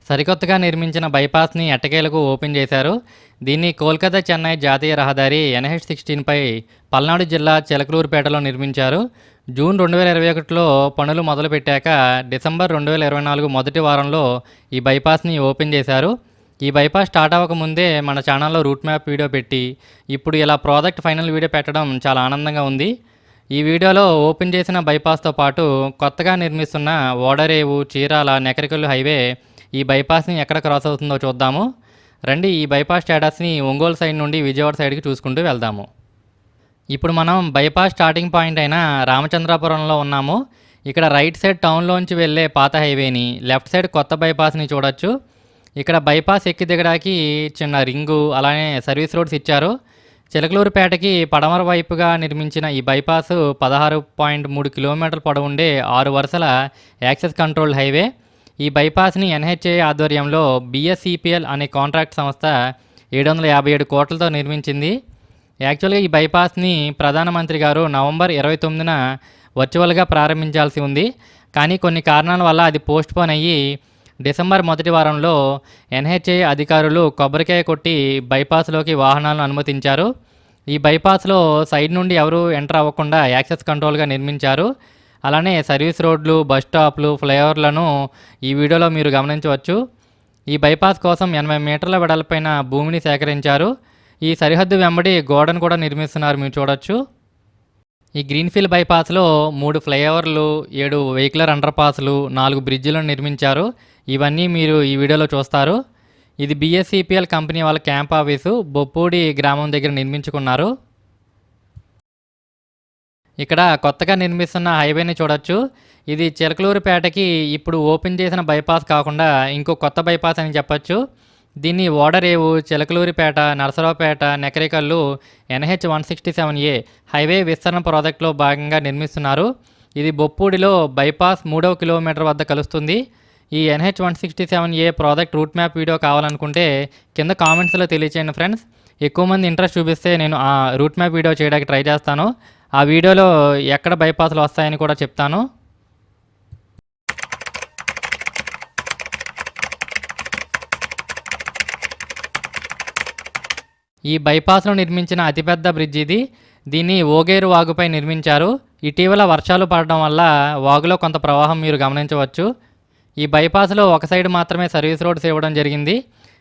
సరికొత్తగా నిర్మించిన బైపాస్ని ఎట్టకేలకు ఓపెన్ చేశారు. దీన్ని కోల్కతా చెన్నై జాతీయ రహదారి NH16పై పల్నాడు జిల్లా చిలకలూరుపేటలో నిర్మించారు. జూన్ 2021లో పనులు మొదలుపెట్టాక డిసెంబర్ 2024 మొదటి వారంలో ఈ బైపాస్ని ఓపెన్ చేశారు. ఈ బైపాస్ స్టార్ట్ అవ్వకముందే మన ఛానల్లో రూట్ మ్యాప్ వీడియో పెట్టి ఇప్పుడు ఇలా ప్రాజెక్ట్ ఫైనల్ వీడియో పెట్టడం చాలా ఆనందంగా ఉంది. ఈ వీడియోలో ఓపెన్ చేసిన బైపాస్తో పాటు కొత్తగా నిర్మిస్తున్న ఓడరేవు, చీరాల, నెకరికల్లు హైవే ఈ బైపాస్ని ఎక్కడ క్రాస్ అవుతుందో చూద్దాము. రండి ఈ బైపాస్ స్టేటస్ని ఒంగోలు సైడ్ నుండి విజయవాడ సైడ్కి చూసుకుంటూ వెళ్దాము. ఇప్పుడు మనం బైపాస్ స్టార్టింగ్ పాయింట్ అయిన రామచంద్రాపురంలో ఉన్నాము. ఇక్కడ రైట్ సైడ్ టౌన్లోంచి వెళ్ళే పాత హైవేని, లెఫ్ట్ సైడ్ కొత్త బైపాస్ని చూడొచ్చు. ఇక్కడ బైపాస్ ఎక్కి దిగడానికి చిన్న రింగు, అలానే సర్వీస్ రోడ్స్ ఇచ్చారు. చిలకలూరుపేటకి పడమర వైపుగా నిర్మించిన ఈ బైపాస్ 16.3 కిలోమీటర్ల పొడవుండే 6 వరుసల యాక్సెస్ కంట్రోల్ హైవే. ఈ బైపాస్ని NHAI ఆధ్వర్యంలో BSEPL అనే కాంట్రాక్ట్ సంస్థ 757 కోట్లతో నిర్మించింది. యాక్చువల్గా ఈ బైపాస్ని ప్రధానమంత్రి గారు నవంబర్ 29న వర్చువల్గా ప్రారంభించాల్సి ఉంది. కానీ కొన్ని కారణాల వల్ల అది పోస్ట్పోన్ అయ్యి డిసెంబర్ మొదటి వారంలో NHAI అధికారులు కొబ్బరికాయ కొట్టి బైపాస్లోకి వాహనాలను అనుమతించారు. ఈ బైపాస్లో సైడ్ నుండి ఎవరూ ఎంటర్ అవ్వకుండా యాక్సెస్ కంట్రోల్గా నిర్మించారు. అలానే సర్వీస్ రోడ్లు, బస్ స్టాప్లు, ఫ్లైఓవర్లను ఈ వీడియోలో మీరు గమనించవచ్చు. ఈ బైపాస్ కోసం 80 మీటర్ల వెడల్పైన భూమిని సేకరించారు. ఈ సరిహద్దు వెంబడి గోడను కూడా నిర్మిస్తున్నారు, మీరు చూడొచ్చు. ఈ గ్రీన్ఫీల్డ్ బైపాస్లో 3 ఫ్లైఓవర్లు, 7 వెహికులర్ అండర్ పాస్లు, 4 బ్రిడ్జిలను నిర్మించారు. ఇవన్నీ మీరు ఈ వీడియోలో చూస్తారు. ఇది BSEPL కంపెనీ వాళ్ళ క్యాంప్ ఆఫీసు బొప్పూడి గ్రామం దగ్గర నిర్మించుకున్నారు. ఇక్కడ కొత్తగా నిర్మిస్తున్న హైవేని చూడొచ్చు. ఇది చిలకలూరుపేటకి ఇప్పుడు ఓపెన్ చేసిన బైపాస్ కాకుండా ఇంకో కొత్త బైపాస్ అని చెప్పొచ్చు. దీన్ని ఓడరేవు, చిలకలూరుపేట, నరసరావుపేట, నెకరికల్లు NH167A హైవే విస్తరణ ప్రాజెక్టులో భాగంగా నిర్మిస్తున్నారు. ఇది బొప్పూడిలో బైపాస్ 3వ కిలోమీటర్ వద్ద కలుస్తుంది. ఈ NH167A project route map video కావాలనుకుంటే కింద కామెంట్స్లో తెలియచేయండి ఫ్రెండ్స్. ఎక్కువ మంది ఇంట్రెస్ట్ చూపిస్తే నేను ఆ రూట్ మ్యాప్ వీడియో చేయడానికి ట్రై చేస్తాను. ఆ వీడియోలో ఎక్కడ బైపాస్లు వస్తాయని కూడా చెప్తాను. ఈ బైపాస్లో నిర్మించిన అతిపెద్ద బ్రిడ్జ్ ఇది. దీన్ని ఓగేరు వాగుపై నిర్మించారు. ఇటీవల వర్షాలు పడడం వల్ల వాగులో కొంత ప్రవాహం మీరు గమనించవచ్చు. ఈ బైపాస్లో ఒక సైడ్ మాత్రమే సర్వీస్ రోడ్స్ ఇవ్వడం జరిగింది.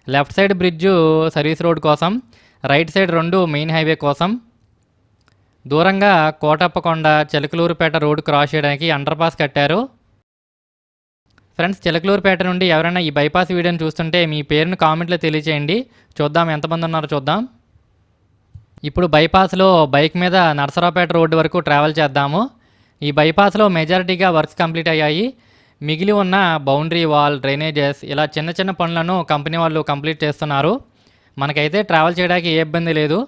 Left side bridge service road కోసం, రైట్ సైడ్ 2 మెయిన్ హైవే కోసం. దూరంగా కోటప్పకొండ, చిలకలూరుపేట రోడ్డు క్రాస్ చేయడానికి అండర్ పాస్ కట్టారు. ఫ్రెండ్స్, చిలకలూరుపేట నుండి ఎవరైనా ఈ బైపాస్ వీడియోని చూస్తుంటే మీ పేరును కామెంట్లో తెలియచేయండి. చూద్దాం ఎంతమంది ఉన్నారో చూద్దాం. ఇప్పుడు బైపాస్లో బైక్ మీద నరసరావుపేట రోడ్డు వరకు ట్రావెల్ చేద్దాము. ఈ బైపాస్లో మెజారిటీగా వర్క్స్ కంప్లీట్ అయ్యాయి. మిగిలి ఉన్న బౌండరీ వాల్, డ్రైనేజెస్ ఇలా చిన్న చిన్న పనులను కంపెనీ వాళ్ళు కంప్లీట్ చేస్తున్నారు. మనకైతే ట్రావెల్ చేయడానికి ఏ ఇబ్బంది లేదు.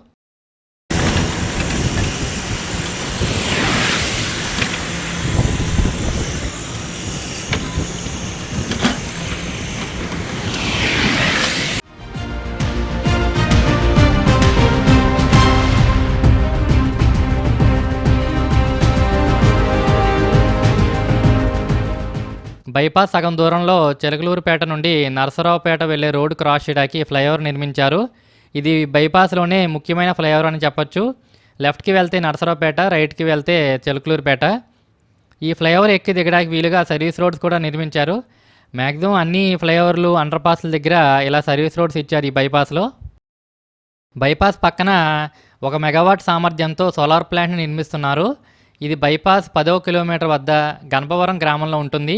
బైపాస్ సగం దూరంలో చిలకలూరుపేట నుండి నరసరావుపేట వెళ్ళే రోడ్డు క్రాస్ చేయడానికి ఫ్లైఓవర్ నిర్మించారు. ఇది బైపాస్లోనే ముఖ్యమైన ఫ్లైఓవర్ అని చెప్పొచ్చు. లెఫ్ట్కి వెళ్తే నరసరావుపేట, రైట్కి వెళ్తే చిలకలూరుపేట. ఈ ఫ్లైఓవర్ ఎక్కి దిగడానికి వీలుగా సర్వీస్ రోడ్స్ కూడా నిర్మించారు. మ్యాక్సిమం అన్ని ఫ్లైఓవర్లు, అండర్ పాస్ల దగ్గర ఇలా సర్వీస్ రోడ్స్ ఇచ్చారు ఈ బైపాస్లో. బైపాస్ పక్కన 1 మెగావాట్ సామర్థ్యంతో సోలార్ ప్లాంట్ని నిర్మిస్తున్నారు. ఇది బైపాస్ 10వ కిలోమీటర్ వద్ద గణపవరం గ్రామంలో ఉంటుంది.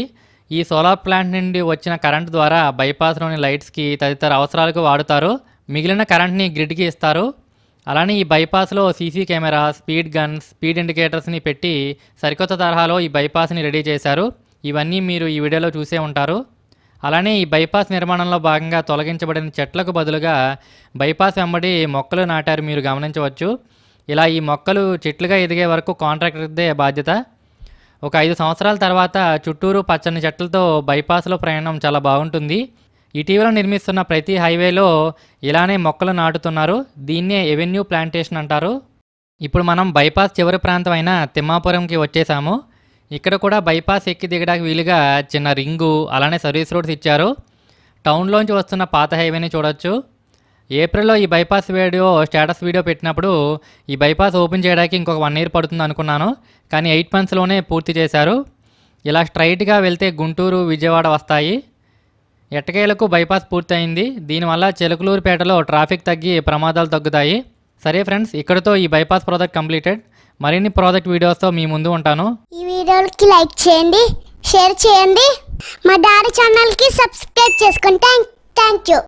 ఈ సోలార్ ప్లాంట్ నుండి వచ్చిన కరెంట్ ద్వారా బైపాస్లోని లైట్స్కి తదితర అవసరాలకు వాడుతారు. మిగిలిన కరెంట్ని గ్రిడ్కి ఇస్తారు. అలానే ఈ బైపాస్లో CC camera, speed guns, speed ఇండికేటర్స్ని పెట్టి సరికొత్త తరహాలో ఈ బైపాస్ని రెడీ చేశారు. ఇవన్నీ మీరు ఈ వీడియోలో చూసే ఉంటారు. అలానే ఈ బైపాస్ నిర్మాణంలో భాగంగా తొలగించబడిన చెట్లకు బదులుగా బైపాస్ వెంబడి మొక్కలు నాటారు, మీరు గమనించవచ్చు. ఇలా ఈ మొక్కలు చెట్లుగా ఎదిగే వరకు కాంట్రాక్టర్దే బాధ్యత. ఒక 5 సంవత్సరాల తర్వాత చుట్టూరు పచ్చని చెట్లతో బైపాస్లో ప్రయాణం చాలా బాగుంటుంది. ఇటీవల నిర్మిస్తున్న ప్రతి హైవేలో ఇలానే మొక్కలు నాటుతున్నారు. దీన్నే ఎవెన్యూ ప్లాంటేషన్ అంటారు. ఇప్పుడు మనం బైపాస్ చివరి ప్రాంతం అయిన తిమ్మాపురంకి వచ్చేసాము. ఇక్కడ కూడా బైపాస్ ఎక్కి దిగడానికి వీలుగా చిన్న రింగు, అలానే సర్వీస్ రోడ్స్ ఇచ్చారు. టౌన్లోంచి వస్తున్న పాత హైవేని చూడొచ్చు. ఏప్రిల్లో ఈ బైపాస్ స్టేటస్ వీడియో పెట్టినప్పుడు ఈ బైపాస్ ఓపెన్ చేయడానికి ఇంకొక 1 ఇయర్ పడుతుంది అనుకున్నాను, కానీ 8 మంత్స్లోనే పూర్తి చేశారు. ఇలా స్ట్రైట్గా వెళ్తే గుంటూరు, విజయవాడ వస్తాయి. ఎట్టకేలకు బైపాస్ పూర్తయింది. దీనివల్ల చిలకలూరుపేటలో ట్రాఫిక్ తగ్గి ప్రమాదాలు తగ్గుతాయి. సరే ఫ్రెండ్స్, ఇక్కడితో ఈ బైపాస్ ప్రాజెక్ట్ కంప్లీటెడ్. మరిన్ని ప్రాజెక్ట్ వీడియోస్తో మీ ముందు ఉంటాను. ఈ వీడియోకి లైక్ చేయండి, షేర్ చేయండి, మా డాడీ ఛానల్కి సబ్స్క్రైబ్ చేసుకోండి. Thank you.